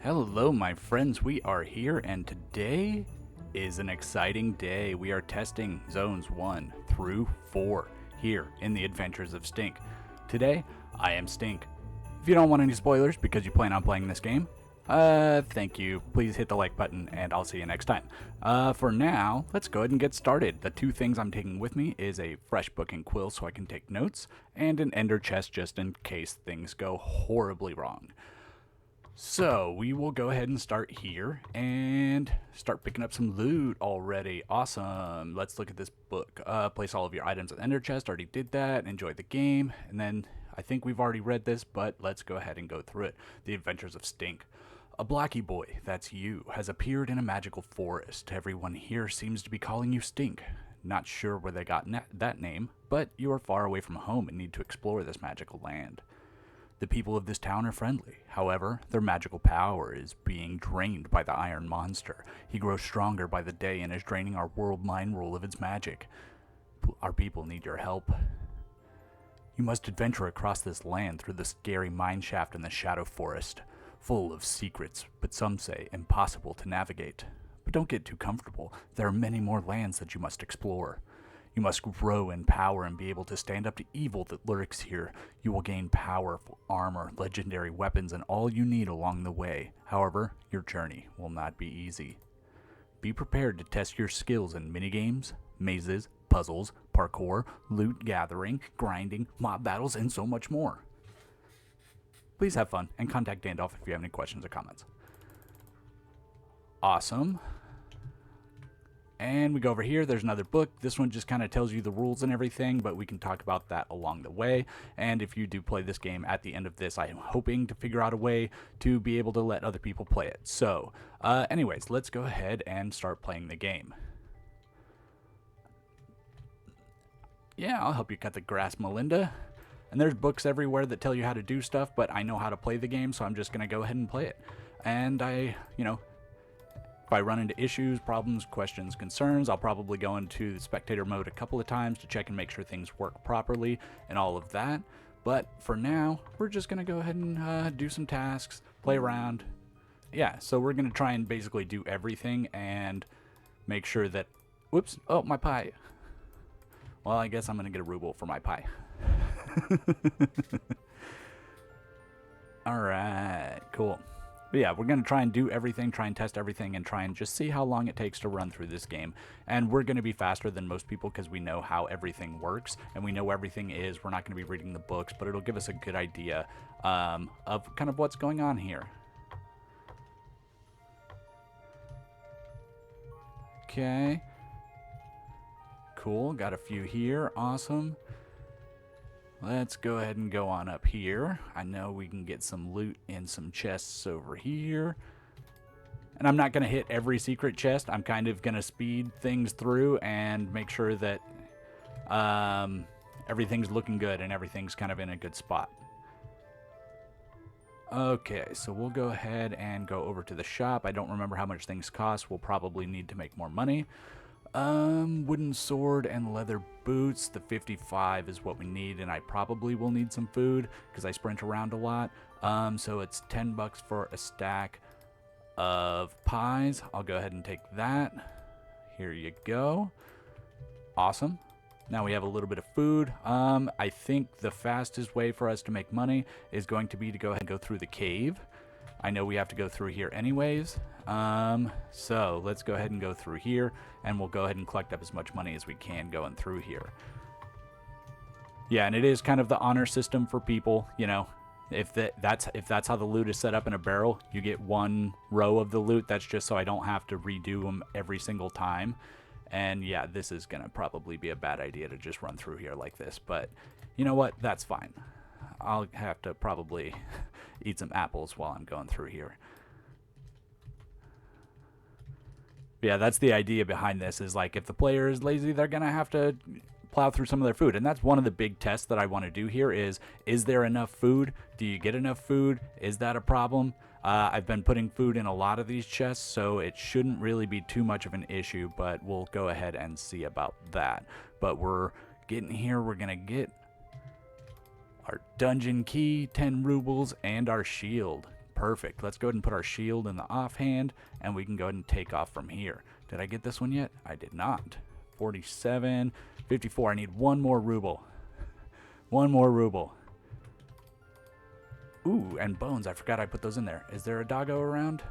Hello, my friends. We are here, and today is an exciting day. We are testing zones 1 through 4 here in the Adventures of Stink. Today, I am Stink. If you don't want any spoilers because you plan on playing this game, thank you. Please hit the like button, and I'll see you next time. For now, let's go ahead and get started. The two things I'm taking with me is a fresh book and quill so I can take notes, and an ender chest just in case things go horribly wrong. So, we will go ahead and start here and start picking up some loot already. Awesome. Let's look at this book. Place all of your items in the ender chest. Already did that. Enjoy the game. And then, I think we've already read this, but let's go ahead and go through it. The Adventures of Stink. A Blackie boy, that's you, has appeared in a magical forest. Everyone here seems to be calling you Stink. Not sure where they got that name, but you are far away from home and need to explore this magical land. The people of this town are friendly. However, their magical power is being drained by the Iron Monster. He grows stronger by the day and is draining our world mind rule of its magic. Our people need your help. You must adventure across this land through the scary mine shaft in the Shadow Forest, full of secrets, but some say impossible to navigate. But don't get too comfortable. There are many more lands that you must explore. You must grow in power and be able to stand up to evil that lurks here. You will gain powerful armor, legendary weapons, and all you need along the way. However, your journey will not be easy. Be prepared to test your skills in minigames, mazes, puzzles, parkour, loot gathering, grinding, mob battles, and so much more. Please have fun and contact Dandolf if you have any questions or comments. Awesome. And we go over here, there's another book. This one just kind of tells you the rules and everything, but we can talk about that along the way. And if you do play this game at the end of this, I am hoping to figure out a way to be able to let other people play it. So, anyways, let's go ahead and start playing the game. Yeah, I'll help you cut the grass, Melinda. And there's books everywhere that tell you how to do stuff, but I know how to play the game, so I'm just going to go ahead and play it. And if I run into issues, problems, questions, concerns, I'll probably go into the spectator mode a couple of times to check and make sure things work properly and all of that. But for now, we're just going to go ahead and do some tasks, play around. Yeah, so we're going to try and basically do everything and make sure that... Whoops, oh, my pie. Well, I guess I'm going to get a ruble for my pie. Alright, cool. But yeah, we're going to try and do everything, try and test everything, and try and just see how long it takes to run through this game. And we're going to be faster than most people because we know how everything works, and we know everything is. We're not going to be reading the books, but it'll give us a good idea of kind of what's going on here. Okay. Cool, got a few here, awesome. Let's go ahead and go on up here. I know we can get some loot in some chests over here. And I'm not going to hit every secret chest. I'm kind of going to speed things through and make sure that everything's looking good and everything's kind of in a good spot. Okay, so we'll go ahead and go over to the shop. I don't remember how much things cost. We'll probably need to make more money. Wooden sword and leather boots. The 55 is what we need, and I probably will need some food because I sprint around a lot. So it's 10 bucks for a stack of pies. I'll go ahead and take that. Here you go. Awesome. Now we have a little bit of food. I think the fastest way for us to make money is going to be to go ahead and go through the cave. I know we have to go through here anyways. So let's go ahead and go through here, and we'll go ahead and collect up as much money as we can going through here. Yeah, and it is kind of the honor system for people, you know. If that's how the loot is set up in a barrel, you get one row of the loot. That's just so I don't have to redo them every single time. And yeah, this is gonna probably be a bad idea to just run through here like this, but you know what? That's fine. I'll have to probably eat some apples while I'm going through here. Yeah, that's the idea behind this, is like if the player is lazy, they're gonna have to plow through some of their food. And that's one of the big tests that I want to do here is there enough food? Do you get enough food? Is that a problem? I've been putting food in a lot of these chests, so it shouldn't really be too much of an issue, but we'll go ahead and see about that. But we're getting here, we're gonna get our dungeon key, 10 rubles, and our shield. Perfect. Let's go ahead and put our shield in the offhand, and we can go ahead and take off from here. Did I get this one yet? I did not. 47, 54. I need one more ruble. One more ruble. Ooh, and bones. I forgot I put those in there. Is there a doggo around?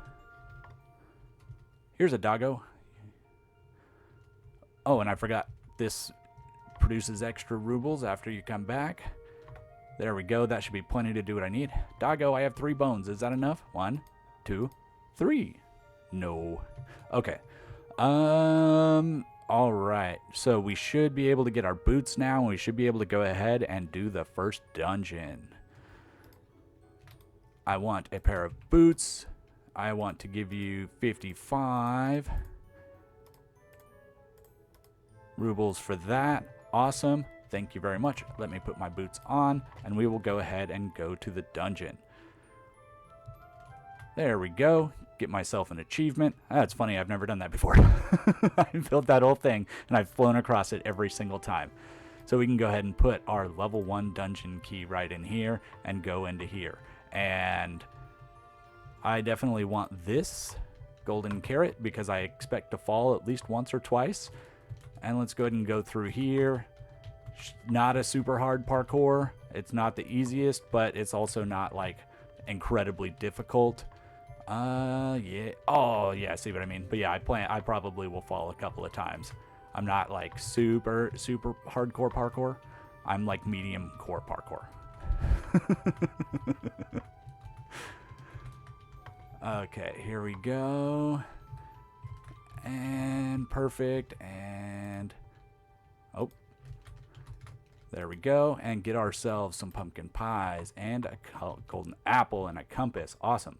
Here's a doggo. Oh, and I forgot. This produces extra rubles after you come back. There we go. That should be plenty to do what I need. Doggo, I have 3 bones. Is that enough? 1, 2, 3. No. Okay. All right. So we should be able to get our boots now, and we should be able to go ahead and do the first dungeon. I want a pair of boots. I want to give you 55 rubles for that. Awesome. Thank you very much. Let me put my boots on, and we will go ahead and go to the dungeon. There we go. Get myself an achievement. That's funny. I've never done that before. I built that whole thing, and I've flown across it every single time. So we can go ahead and put our level 1 dungeon key right in here and go into here. And I definitely want this golden carrot because I expect to fall at least once or twice. And let's go ahead and go through here. Not a super hard parkour. It's not the easiest, but it's also not like incredibly difficult. Yeah. Oh, yeah, I see what I mean. But yeah, I probably will fall a couple of times. I'm not like super hardcore parkour. I'm like medium core parkour. Okay, here we go. And perfect. And oh, there we go. And get ourselves some pumpkin pies and a golden apple and a compass. Awesome.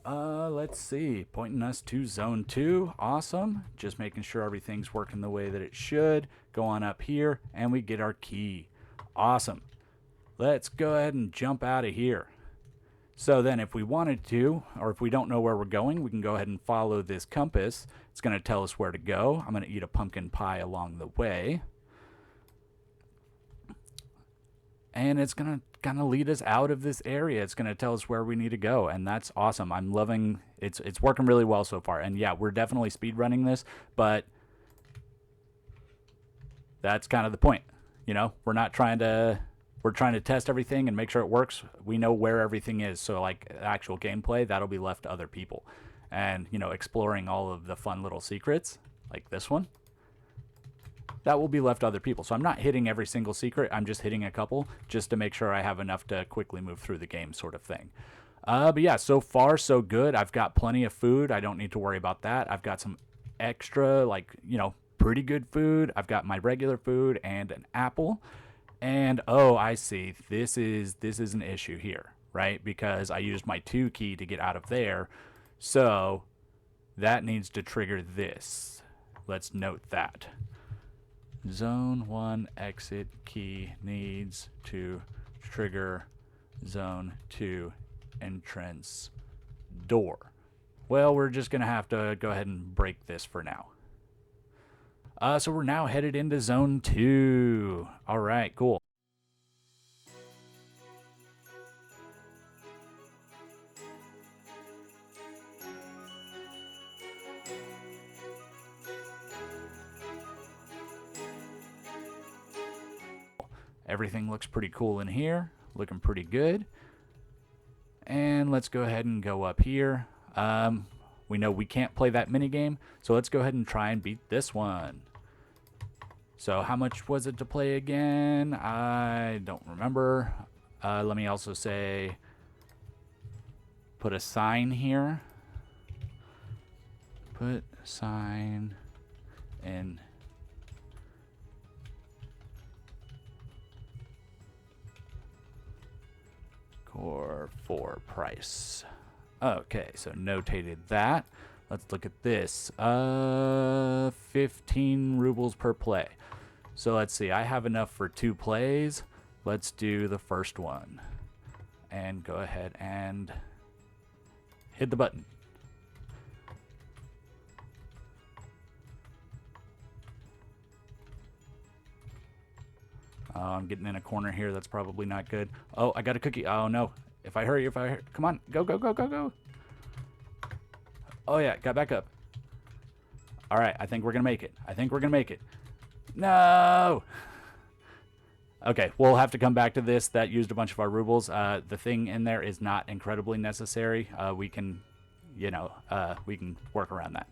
Let's see. Pointing us to zone 2. Awesome. Just making sure everything's working the way that it should. Go on up here and we get our key. Awesome. Let's go ahead and jump out of here. So then if we wanted to, or if we don't know where we're going, we can go ahead and follow this compass. It's going to tell us where to go. I'm going to eat a pumpkin pie along the way. And it's going to kind of lead us out of this area. It's going to tell us where we need to go. And that's awesome. I'm loving it. It's working really well so far. And yeah, we're definitely speedrunning this, but that's kind of the point. You know, we're trying to test everything and make sure it works. We know where everything is. So like actual gameplay, that'll be left to other people. And, you know, exploring all of the fun little secrets like this one, that will be left to other people. So I'm not hitting every single secret. I'm just hitting a couple just to make sure I have enough to quickly move through the game sort of thing. But yeah, so far so good. I've got plenty of food. I don't need to worry about that. I've got some extra, like, you know, pretty good food. I've got my regular food and an apple. And oh, I see. This is an issue here, right? Because I used my 2 key to get out of there. So that needs to trigger this. Let's note that. Zone 1 exit key needs to trigger zone 2 entrance door. Well, we're just going to have to go ahead and break this for now. So we're now headed into zone 2. All right, cool. Everything looks pretty cool in here. Looking pretty good. And let's go ahead and go up here. We know we can't play that minigame, so let's go ahead and try and beat this one. So how much was it to play again? I don't remember. Let me also say, put a sign here. Put sign in. Core 4 price. Okay, so notated that. Let's look at this. 15 rubles per play. So let's see. I have enough for 2 plays. Let's do the first one. And go ahead and hit the button. I'm getting in a corner here. That's probably not good. Oh, I got a cookie. Oh, no. If I hurry, come on, go, go, go, go, go. Oh yeah, got back up. All right, I think we're gonna make it. I think we're gonna make it. No! Okay, we'll have to come back to this. That used a bunch of our rubles. The thing in there is not incredibly necessary. We can, you know, we can work around that.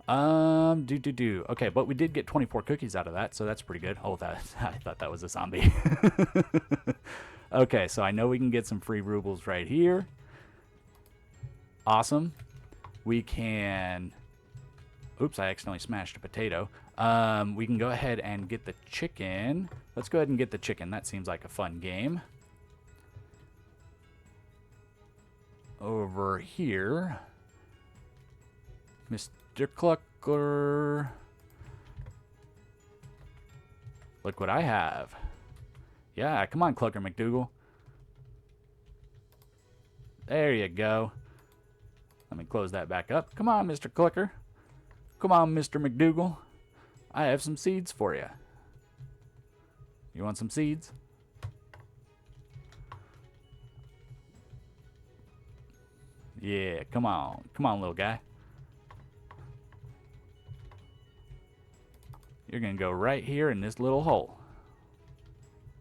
Okay, but we did get 24 cookies out of that, so that's pretty good. Oh, that I thought that was a zombie. Okay, so I know we can get some free rubles right here. Awesome. We can... Oops, I accidentally smashed a potato. We can go ahead and get the chicken. Let's go ahead and get the chicken. That seems like a fun game. Over here. Mr. Clucker. Look what I have. Yeah, come on, Clucker McDougal. There you go. Let me close that back up. Come on, Mr. Clucker. Come on, Mr. McDougal. I have some seeds for you. You want some seeds? Yeah, come on. Come on, little guy. You're going to go right here in this little hole.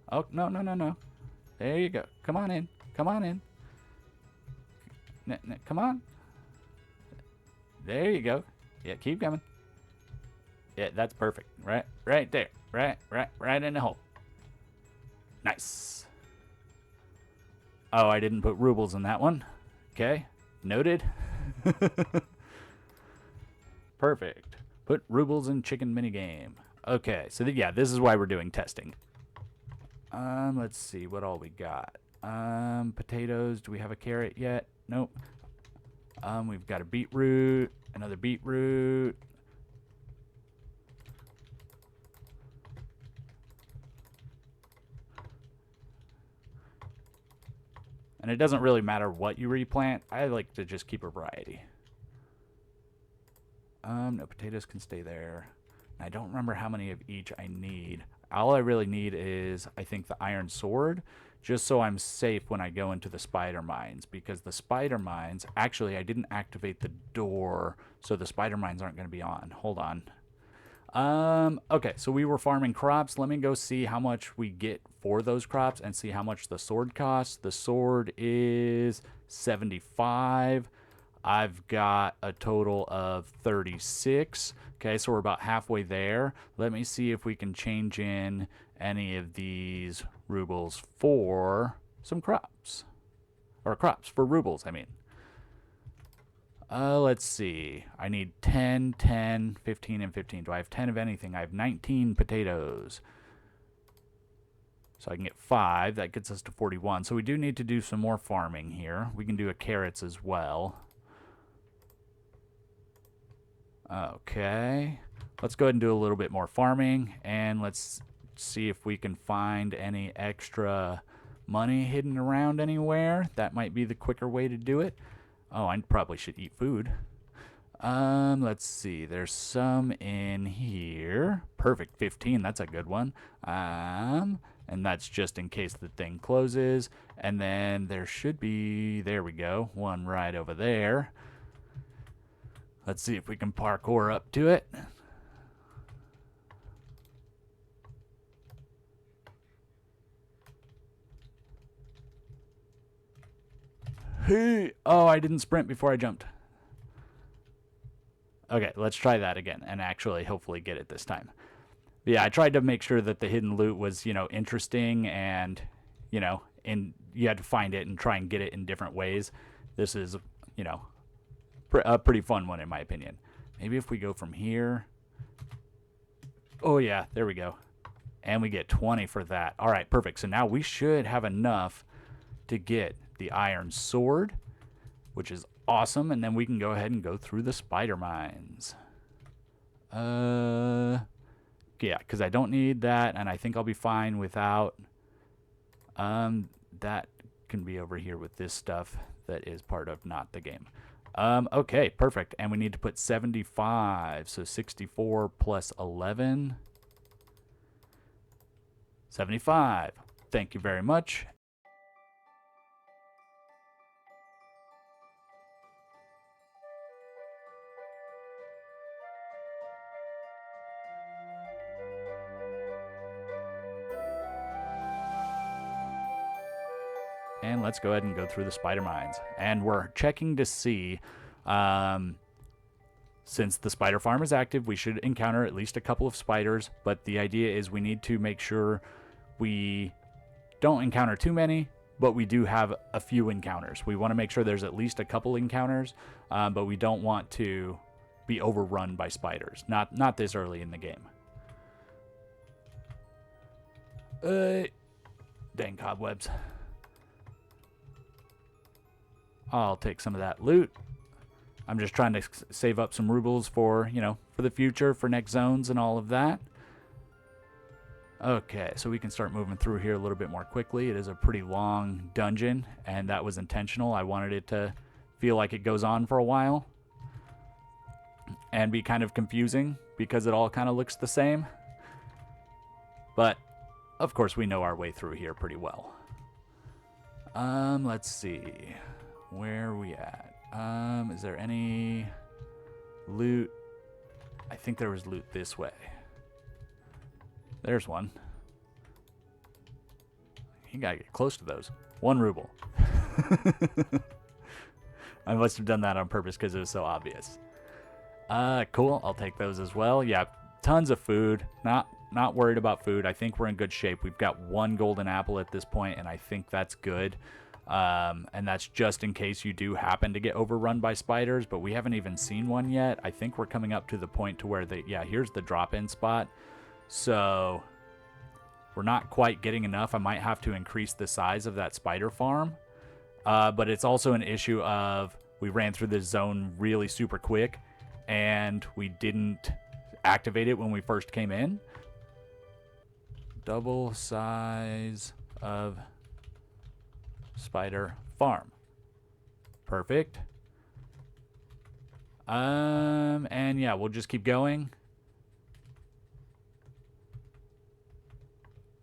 Oh, no, no, no, no. There you go. Come on in. Come on in. Come on. There you go. Yeah, keep coming. Yeah, that's perfect. Right there. Right in the hole. Nice. Oh, I didn't put rubles in that one. Okay. Noted. Perfect. Put rubles in chicken minigame. Okay, so yeah, this is why we're doing testing. Let's see what all we got. Potatoes. Do we have a carrot yet? Nope. We've got a beetroot, another beetroot. And it doesn't really matter what you replant. I like to just keep a variety. No, potatoes can stay there. I don't remember how many of each I need. All I really need is, I think, the iron sword, just so I'm safe when I go into the spider mines, because the spider mines, actually, I didn't activate the door, so the spider mines aren't going to be on. Hold on. Okay, so we were farming crops. Let me go see how much we get for those crops and see how much the sword costs. The sword is 75. I've got a total of 36. Okay, so we're about halfway there. Let me see if we can change in any of these rubles for some crops. Or crops for rubles, I mean. Let's see. I need 10, 10, 15, and 15. Do I have 10 of anything? I have 19 potatoes. So I can get 5. That gets us to 41. So we do need to do some more farming here. We can do a carrots as well. Okay. Let's go ahead and do a little bit more farming. And let's see if we can find any extra money hidden around anywhere. That might be the quicker way to do it. Oh, I probably should eat food. Let's see. There's some in here. Perfect. 15. That's a good one. And that's just in case the thing closes. And then there should be, there we go, one right over there. Let's see if we can parkour up to it. Hey! Oh, I didn't sprint before I jumped. Okay, let's try that again and actually hopefully get it this time. But yeah, I tried to make sure that the hidden loot was, you know, interesting and, you know, and you had to find it and try and get it in different ways. This is, you know, a pretty fun one in my opinion. Maybe if we go from here. Oh yeah, there we go. And we get 20 for that. All right, perfect. So now we should have enough to get the iron sword, which is awesome. And then we can go ahead and go through the spider mines. Yeah, because I don't need that, and I think I'll be fine without. That can be over here with this stuff that is part of not the game. Okay, perfect. And we need to put 75, so 64 plus 11. 75. Thank you very much. and let's go ahead and go through the spider mines. And we're checking to see, since the spider farm is active, we should encounter at least a couple of spiders, but the idea is we need to make sure we don't encounter too many, but we do have a few encounters. We want to make sure there's at least a couple encounters, but we don't want to be overrun by spiders. Not this early in the game. Dang cobwebs. I'll take some of that loot. I'm just trying to save up some rubles for, for the future, for next zones and all of that. Okay, so we can start moving through here a little bit more quickly. It is a pretty long dungeon, and that was intentional. I wanted it to feel like it goes on for a while and be kind of confusing because it all kind of looks the same. But, of course, we know our way through here pretty well. Let's see. Where are we at? Is there any loot? I think there was loot this way. There's one. You gotta get close to those. 1 ruble. I must have done that on purpose because it was so obvious. Cool. I'll take those as well. Yeah, tons of food. Not worried about food. I think we're in good shape. We've got 1 golden apple at this point, and I think that's good. And that's just in case you do happen to get overrun by spiders, but we haven't even seen one yet. I think we're coming up to the point to where here's the drop-in spot. So we're not quite getting enough. I might have to increase the size of that spider farm. But it's also an issue of we ran through this zone really super quick and we didn't activate it when we first came in. Double size of spider farm. Perfect. And yeah, we'll just keep going.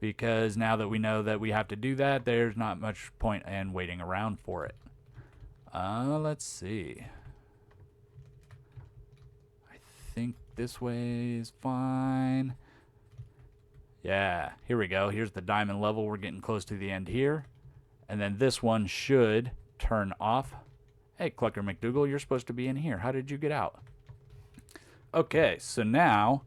Because now that we know that we have to do that, there's not much point in waiting around for it. Let's see. I think this way is fine. Yeah, here we go. Here's the diamond level. We're getting close to the end here. And then this one should turn off. Hey, Clucker McDougal, you're supposed to be in here. How did you get out? Okay, so now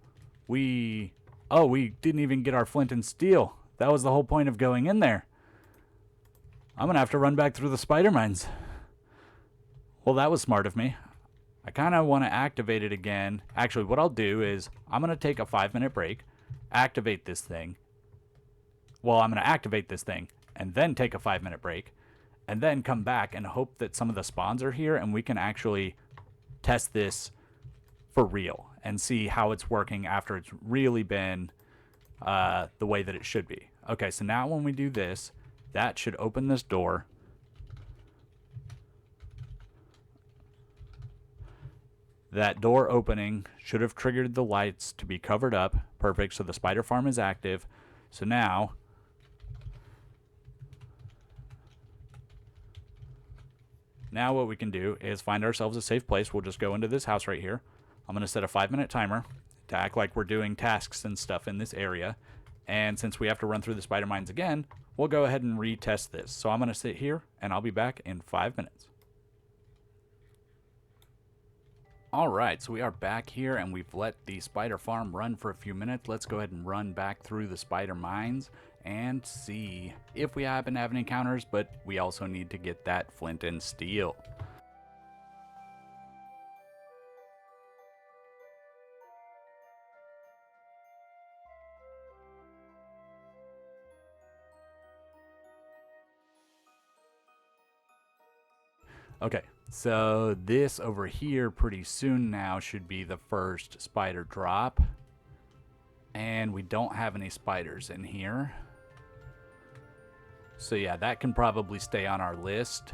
we didn't even get our flint and steel. That was the whole point of going in there. I'm going to have to run back through the spider mines. Well, that was smart of me. I kind of want to activate it again. Actually, what I'll do is I'm going to take a 5-minute break, activate this thing. Well, I'm going to activate this thing and then take a 5-minute break and then come back and hope that some of the spawns are here and we can actually test this for real and see how it's working after it's really been the way that it should be. Okay, so now when we do this, that should open this door. That door opening should have triggered the lights to be covered up. Perfect, so the spider farm is active. So now what we can do is find ourselves a safe place. We'll just go into this house right here. I'm going to set a 5-minute timer to act like we're doing tasks and stuff in this area. And since we have to run through the spider mines again, we'll go ahead and retest this. So I'm going to sit here and I'll be back in 5 minutes. Alright, so we are back here and we've let the spider farm run for a few minutes. Let's go ahead and run back through the spider mines and see if we happen to have any encounters, but we also need to get that flint and steel. Okay, so this over here pretty soon now should be the first spider drop. And we don't have any spiders in here. So yeah, that can probably stay on our list.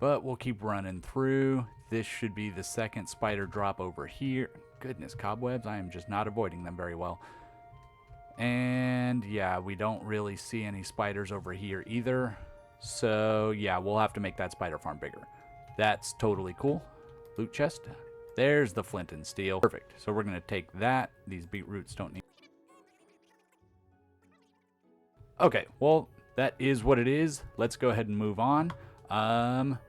But we'll keep running through. This should be the second spider drop over here. Goodness, cobwebs, I am just not avoiding them very well. And yeah, we don't really see any spiders over here either. So yeah, we'll have to make that spider farm bigger. That's totally cool. Loot chest. There's the flint and steel. Perfect. So we're going to take that. These beetroots don't need. Okay, well, that is what it is. Let's go ahead and move on.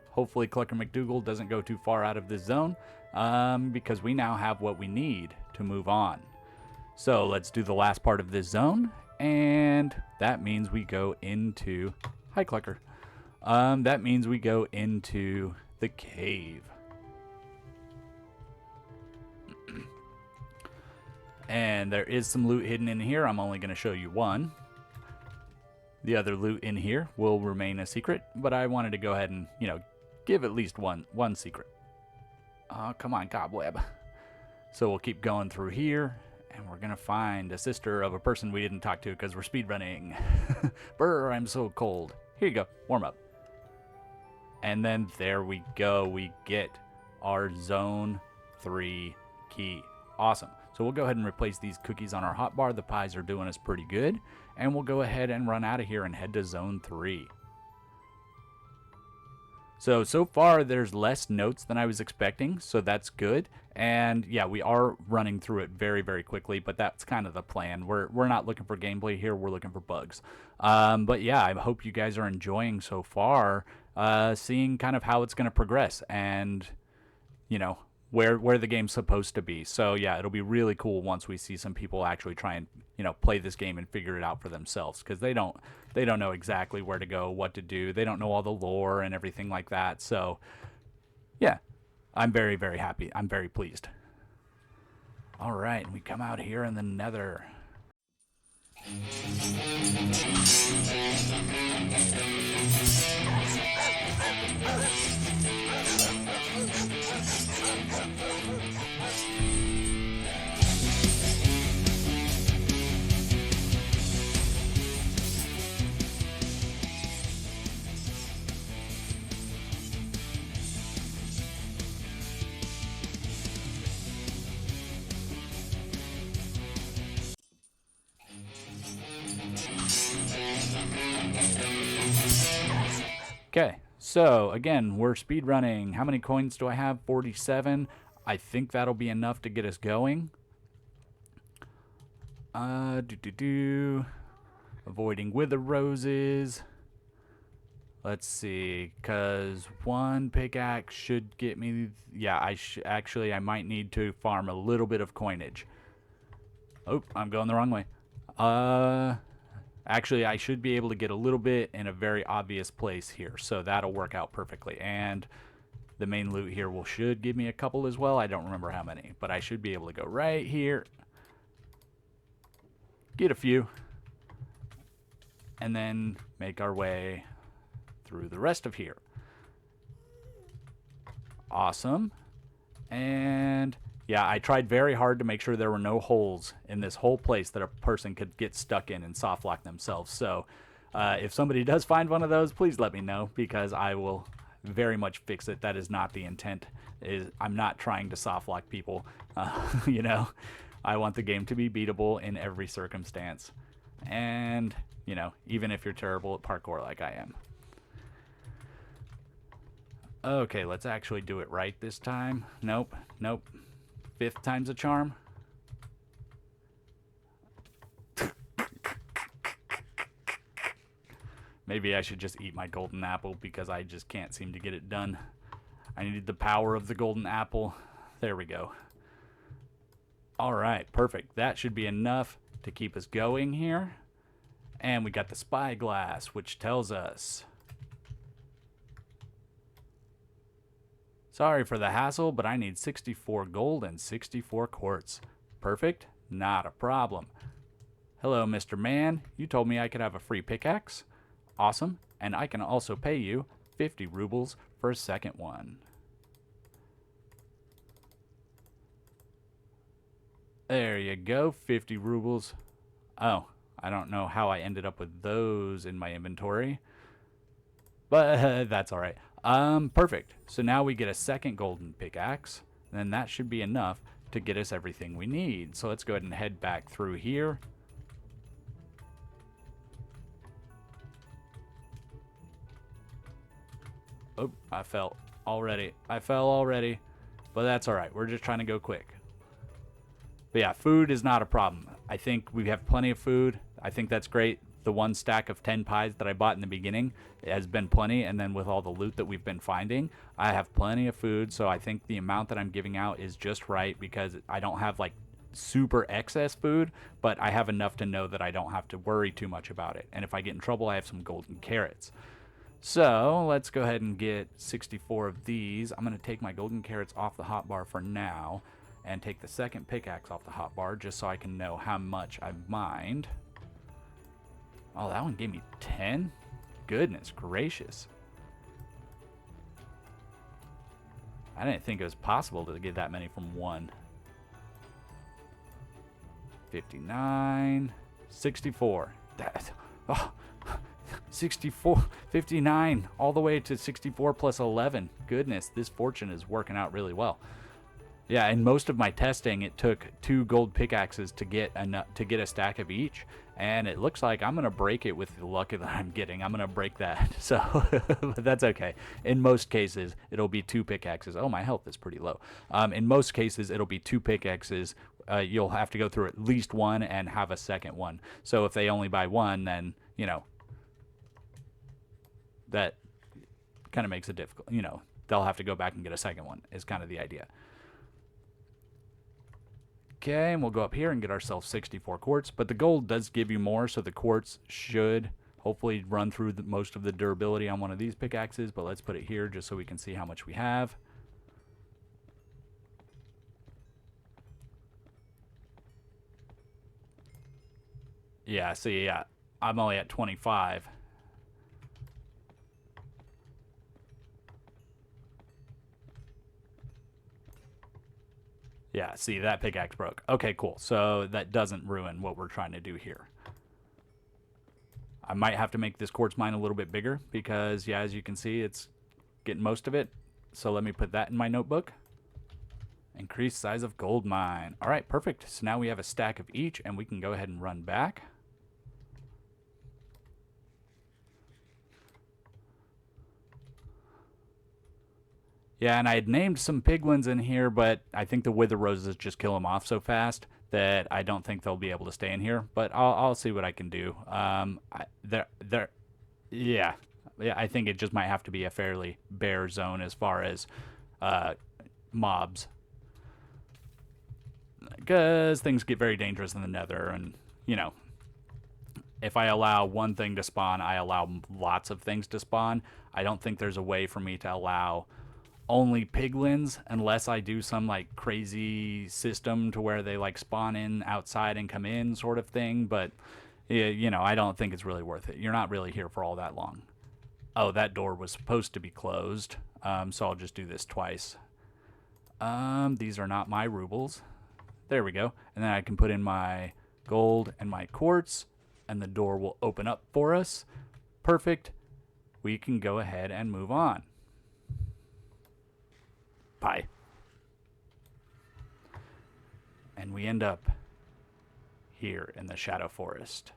Hopefully Clucker McDougal doesn't go too far out of this zone, because we now have what we need to move on. So let's do the last part of this zone, and that means we go into... Hi, Clucker. That means we go into the cave. And there is some loot hidden in here. I'm only going to show you one. The other loot in here will remain a secret, but I wanted to go ahead and, you know, give at least one secret. Oh, come on, cobweb. So we'll keep going through here, and we're going to find a sister of a person we didn't talk to because we're speedrunning. Brr, I'm so cold. Here you go, warm up. And then there we go. We get our Zone 3 key. Awesome. So we'll go ahead and replace these cookies on our hotbar. The pies are doing us pretty good. And we'll go ahead and run out of here and head to Zone 3. So far there's less notes than I was expecting, so that's good. And yeah, we are running through it very, very quickly, but that's kind of the plan. We're not looking for gameplay here, we're looking for bugs. But yeah, I hope you guys are enjoying so far, seeing kind of how it's going to progress and, you know, where the game's supposed to be. So yeah, it'll be really cool once we see some people actually try and, you know, play this game and figure it out for themselves, because they don't know exactly where to go, what to do. They don't know all the lore and everything like that. So yeah, I'm very, very happy. I'm very pleased. All right, we come out here in the Nether. Okay, so again, we're speed running. How many coins do I have? 47. I think that'll be enough to get us going. Avoiding wither roses. Let's see, because one pickaxe should get me... Yeah, I might need to farm a little bit of coinage. Oh, I'm going the wrong way. Actually, I should be able to get a little bit in a very obvious place here, so that'll work out perfectly. And the main loot here should give me a couple as well. I don't remember how many, but I should be able to go right here, get a few, and then make our way through the rest of here. Awesome. And yeah, I tried very hard to make sure there were no holes in this whole place that a person could get stuck in and soft lock themselves. So if somebody does find one of those, please let me know, because I will very much fix it. That is not the intent. I'm not trying to soft lock people. You know, I want the game to be beatable in every circumstance. And, you know, even if you're terrible at parkour like I am. Okay, let's actually do it right this time. Nope, nope. 5th time's a charm. Maybe I should just eat my golden apple, because I just can't seem to get it done. I need the power of the golden apple. There we go. Alright, perfect. That should be enough to keep us going here. And we got the spyglass, which tells us... Sorry for the hassle, but I need 64 gold and 64 quartz. Perfect? Not a problem. Hello, Mr. Man. You told me I could have a free pickaxe? Awesome. And I can also pay you 50 rubles for a second one. There you go, 50 rubles. Oh, I don't know how I ended up with those in my inventory, but that's all right. Perfect. So now we get a second golden pickaxe, and then that should be enough to get us everything we need. So let's go ahead and head back through here. Oh, I fell already. But that's all right. We're just trying to go quick. But yeah, food is not a problem. I think we have plenty of food. I think that's great. the one stack of 10 pies that I bought in the beginning has been plenty, and then with all the loot that we've been finding, I have plenty of food, so I think the amount that I'm giving out is just right because I don't have like super excess food, but I have enough to know that I don't have to worry too much about it. And if I get in trouble, I have some golden carrots. So let's go ahead and get 64 of these. I'm going to take my golden carrots off the hotbar for now and take the second pickaxe off the hotbar just so I can know how much I mined. Oh, that one gave me 10? Goodness gracious. I didn't think it was possible to get that many from one. 59, 64. That, oh, 64, 59, all the way to 64 plus 11. Goodness, this fortune is working out really well. Yeah, in most of my testing, it took 2 gold pickaxes to get a stack of each, and it looks like I'm gonna break it with the luck that I'm getting. I'm gonna break that, so but that's okay. In most cases, it'll be 2 pickaxes. Oh, my health is pretty low. In most cases, it'll be 2 pickaxes. You'll have to go through at least one and have a second one. So if they only buy one, then you know that kind of makes it difficult. You know, they'll have to go back and get a second one. Is kind of the idea. Okay, and we'll go up here and get ourselves 64 quartz. But the gold does give you more, so the quartz should hopefully run through most of the durability on one of these pickaxes. But let's put it here just so we can see how much we have. Yeah, see, yeah, I'm only at 25. Yeah, see, that pickaxe broke. Okay, cool. So that doesn't ruin what we're trying to do here. I might have to make this quartz mine a little bit bigger because, yeah, as you can see, it's getting most of it. So let me put that in my notebook. Increase size of gold mine. All right, perfect. So now we have a stack of each, and we can go ahead and run back. Yeah, and I had named some piglins in here, but I think the wither roses just kill them off so fast that I don't think they'll be able to stay in here. But I'll see what I can do. Yeah, I think it just might have to be a fairly bare zone as far as mobs, because things get very dangerous in the Nether, and you know, if I allow one thing to spawn, I allow lots of things to spawn. I don't think there's a way for me to allow only piglins unless I do some like crazy system to where they like spawn in outside and come in sort of thing. But you know, I don't think it's really worth it. You're not really here for all that long. Oh, that door was supposed to be closed, so I'll just do this twice. These are not my rubles. There we go. And then I can put in my gold and my quartz, and the door will open up for us. Perfect. We can go ahead and move on. Bye. And we end up here in the Shadow Forest.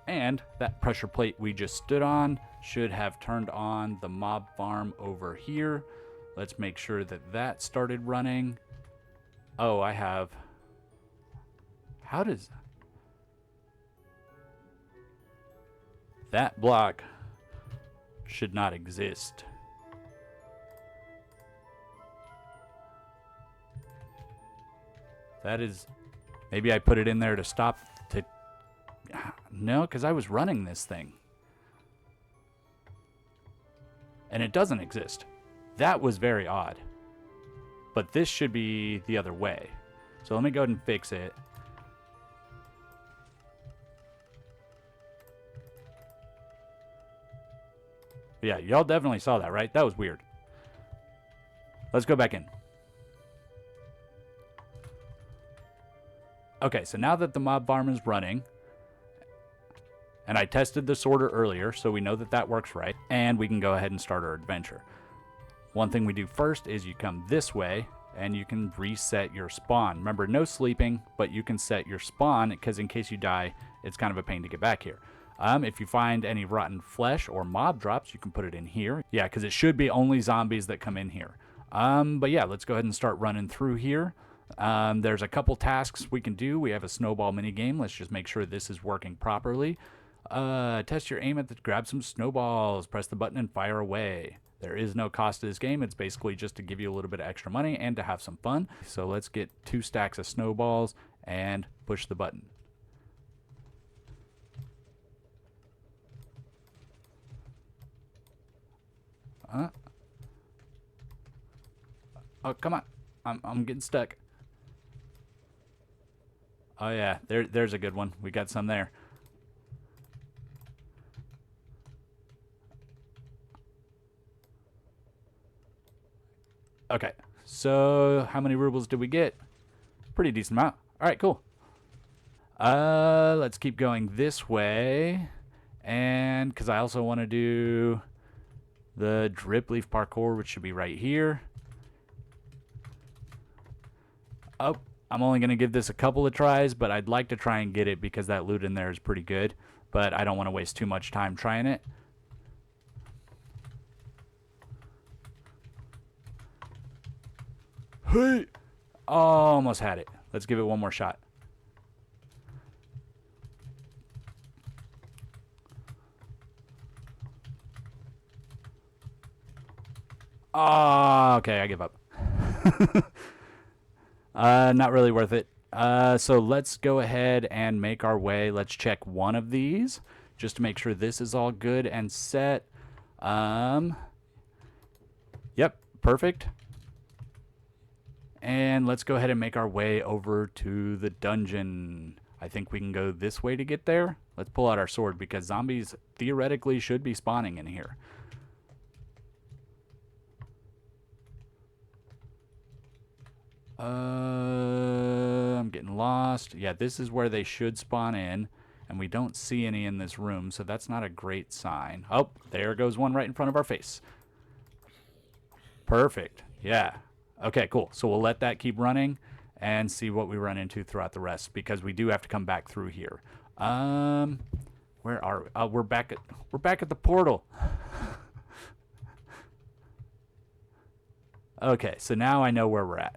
And that pressure plate we just stood on should have turned on the mob farm over here. Let's make sure that that started running. Oh, I have... How does... That block should not exist. That is... Maybe I put it in there to stop... No, because I was running this thing. and it doesn't exist. That was very odd. But this should be the other way. So let me go ahead and fix it. Yeah, y'all definitely saw that, right? That was weird. Let's go back in. Okay, so now that the mob farm is running, and I tested the sorter earlier, so we know that that works right, and we can go ahead and start our adventure. One thing we do first is you come this way, and you can reset your spawn. Remember, no sleeping, but you can set your spawn, because in case you die, it's kind of a pain to get back here. If you find any rotten flesh or mob drops, you can put it in here. Yeah, because it should be only zombies that come in here. But yeah, let's go ahead and start running through here. There's a couple tasks we can do. We have a snowball minigame. Let's just make sure this is working properly. Test your aim at the, grab some snowballs, press the button and fire away. There is no cost to this game. It's basically just to give you a little bit of extra money and to have some fun. So let's get 2 stacks of snowballs and push the button. Oh, come on. I'm getting stuck. Oh yeah, there's a good one. We got some there. Okay, so how many rubles did we get? Pretty decent amount. All right, cool. Let's keep going this way, and because I also want to do the drip leaf parkour, which should be right here. Oh, I'm only going to give this a couple of tries, but I'd like to try and get it because that loot in there is pretty good, but I don't want to waste too much time trying it. Hey! Almost had it. Let's give it one more shot. Oh, okay, I give up. Not really worth it. So let's go ahead and make our way. Let's check one of these just to make sure this is all good and set. Yep, perfect. And let's go ahead and make our way over to the dungeon. I think we can go this way to get there. Let's pull out our sword because zombies theoretically should be spawning in here. I'm getting lost. Yeah, this is where they should spawn in, and we don't see any in this room, so that's not a great sign. Oh, there goes one right in front of our face. Perfect. Yeah. Okay, cool. So we'll let that keep running and see what we run into throughout the rest, because we do have to come back through here. Where are we? We're back at the portal. Okay, so now I know where we're at.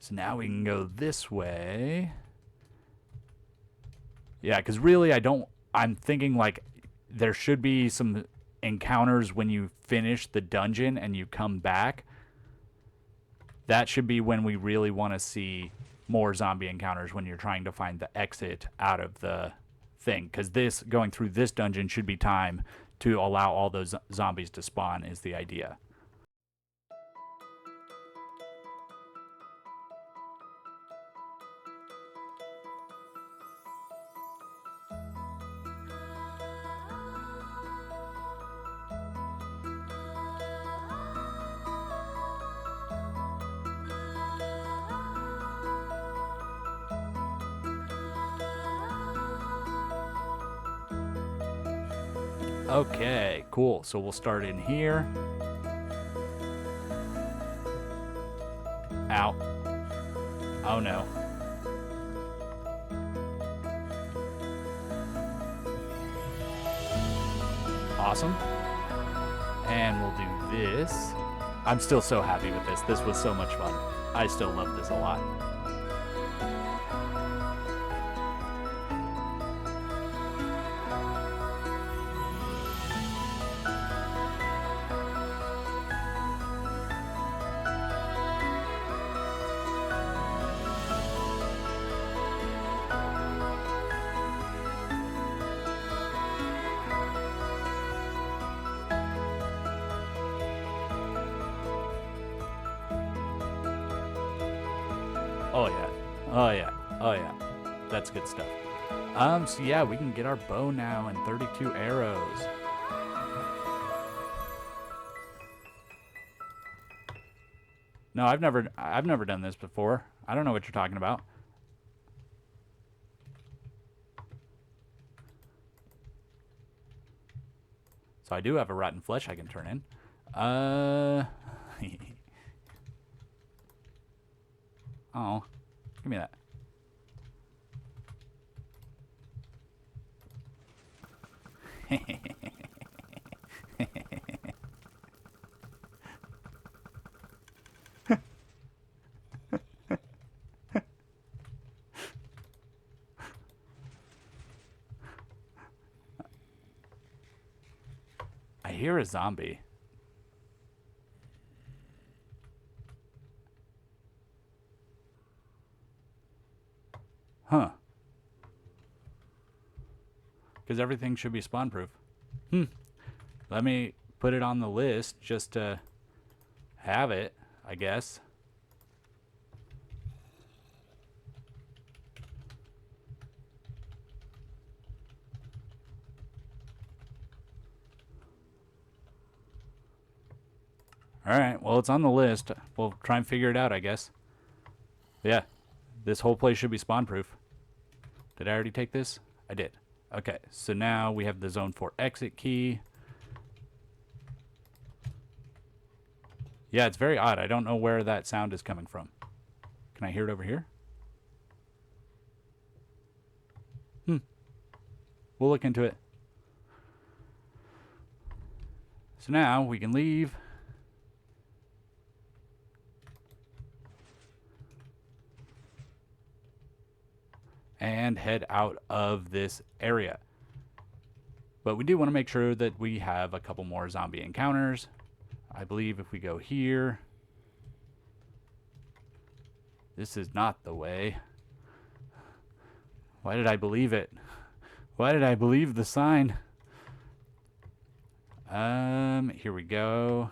So now we can go this way. Yeah, because really I'm thinking like there should be some encounters when you finish the dungeon and you come back. That should be when we really want to see more zombie encounters, when you're trying to find the exit out of the thing. Because going through this dungeon should be time to allow all those zombies to spawn is the idea. Okay, cool. So we'll start in here. Ow. Oh no. Awesome. And we'll do this. I'm still so happy with this. This was so much fun. I still love this a lot. Oh yeah. Oh yeah. Oh yeah. That's good stuff. So yeah, we can get our bow now and 32 arrows. No, I've never done this before. I don't know what you're talking about. So I do have a rotten flesh I can turn in. Oh, give me that. I hear a zombie. Huh. Because everything should be spawn proof. Let me put it on the list just to have it, I guess. Alright, well, it's on the list. We'll try and figure it out, I guess. Yeah, this whole place should be spawn proof. Did I already take this? I did. Okay, so now we have the Zone 4 exit key. Yeah, it's very odd. I don't know where that sound is coming from. Can I hear it over here? We'll look into it. So now we can leave. And head out of this area. But we do want to make sure that we have a couple more zombie encounters. I believe if we go here... This is not the way. Why did I believe it? Why did I believe the sign? Here we go.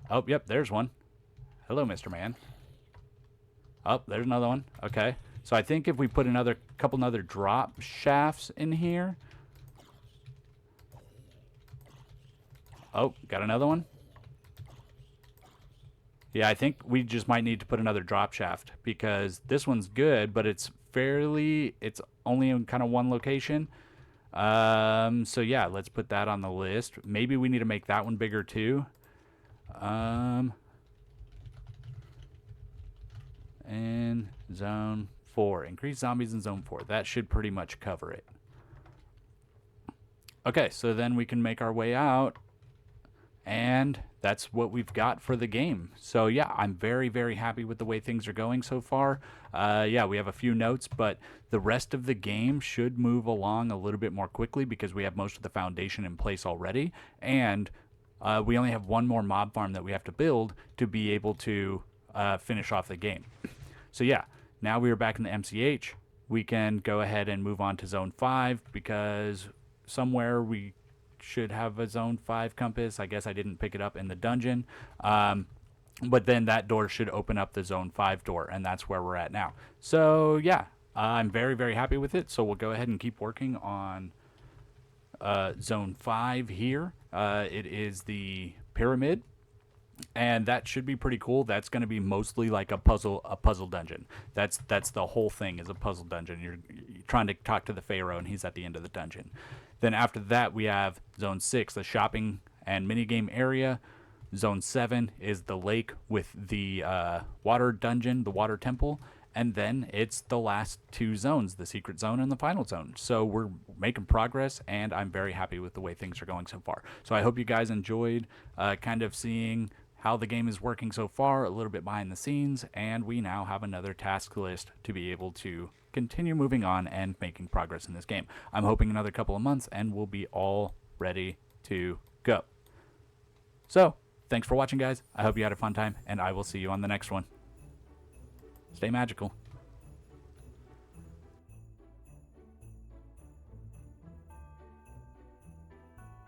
Oh, yep, there's one. Hello, Mr. Man. Oh, there's another one. Okay. So I think if we put another couple other drop shafts in here. Oh, got another one. Yeah, I think we just might need to put another drop shaft because this one's good, but it's only in kind of one location. So yeah, let's put that on the list. Maybe we need to make that one bigger too. And Zone 4. Increase zombies in Zone 4. That should pretty much cover it. Okay, so then we can make our way out. And that's what we've got for the game. So yeah, I'm very, very happy with the way things are going so far. Yeah, we have a few notes, but the rest of the game should move along a little bit more quickly because we have most of the foundation in place already. And we only have one more mob farm that we have to build to be able to finish off the game. So yeah, now we are back in the MCH. We can go ahead and move on to Zone 5 because somewhere we should have a Zone 5 compass. I guess I didn't pick it up in the dungeon. But then that door should open up the Zone 5 door, and that's where we're at now. So yeah, I'm very, very happy with it. So we'll go ahead and keep working on Zone 5 here. It is the pyramid. And that should be pretty cool. That's going to be mostly like a puzzle dungeon. That's the whole thing is a puzzle dungeon. You're trying to talk to the Pharaoh, and he's at the end of the dungeon. Then after that, we have Zone 6, the shopping and minigame area. Zone 7 is the lake with the water dungeon, the water temple. And then it's the last two zones, the secret zone and the final zone. So we're making progress, and I'm very happy with the way things are going so far. So I hope you guys enjoyed kind of seeing how the game is working so far, a little bit behind the scenes, and we now have another task list to be able to continue moving on and making progress in this game. I'm hoping another couple of months, and we'll be all ready to go. So, thanks for watching, guys. I hope you had a fun time, and I will see you on the next one. Stay magical.